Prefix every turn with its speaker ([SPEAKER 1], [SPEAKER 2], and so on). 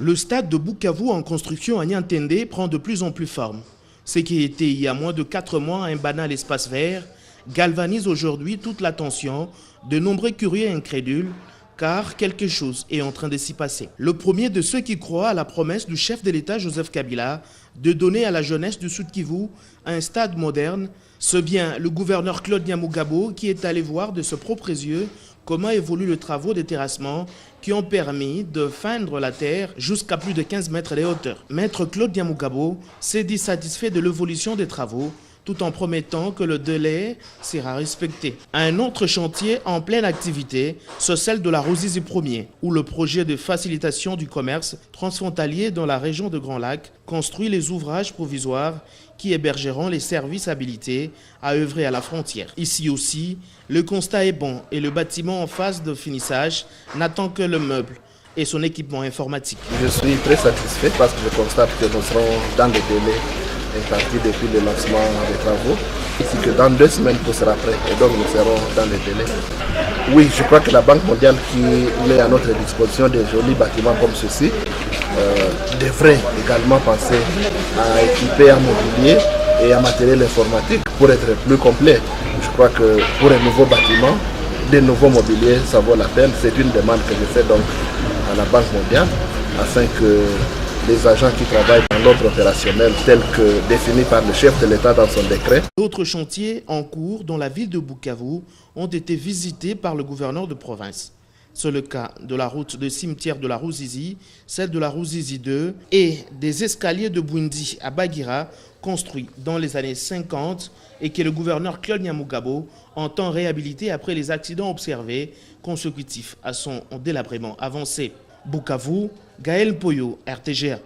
[SPEAKER 1] Le stade de Bukavu en construction à Niantende prend de plus en plus forme. Ce qui était il y a moins de 4 mois un banal espace vert galvanise aujourd'hui toute l'attention de nombreux curieux et incrédules car quelque chose est en train de s'y passer. Le premier de ceux qui croient à la promesse du chef de l'État Joseph Kabila de donner à la jeunesse du Sud-Kivu un stade moderne, c'est bien le gouverneur Claude Nyamugabo qui est allé voir de ses propres yeux comment évoluent les travaux de terrassement qui ont permis de feindre la terre jusqu'à plus de 15 mètres de hauteur. Maître Claude Nyamugabo s'est dit satisfait de l'évolution des travaux tout en promettant que le délai sera respecté. Un autre chantier en pleine activité, c'est celle de la Ruzizi 1er, où le projet de facilitation du commerce transfrontalier dans la région de Grand Lac construit les ouvrages provisoires qui hébergeront les services habilités à œuvrer à la frontière. Ici aussi, le constat est bon et le bâtiment en phase de finissage n'attend que le meuble et son équipement informatique.
[SPEAKER 2] Je suis très satisfait parce que je constate que nous serons dans les délais impartis depuis le lancement des travaux. Ici que dans 2 semaines tout sera prêt et donc nous serons dans les délais. Oui, je crois que la Banque mondiale qui met à notre disposition des jolis bâtiments comme ceci devrait également penser à équiper en mobilier et en matériel informatique pour être plus complet. Je crois que pour un nouveau bâtiment, des nouveaux mobiliers, ça vaut la peine. C'est une demande que je fais donc à la Banque mondiale afin que les agents qui travaillent dans l'ordre opérationnel tel que défini par le chef de l'État dans son décret.
[SPEAKER 1] D'autres chantiers en cours dans la ville de Bukavu ont été visités par le gouverneur de province. C'est le cas de la route de cimetière de la Ruzizi, celle de la Ruzizi 2 et des escaliers de Bwindi à Bagira construits dans les années 50 et que le gouverneur Claude Nyamugabo entend réhabiliter après les accidents observés consécutifs à son délabrement avancé. Bukavu, Gaël Poyo, RTGA.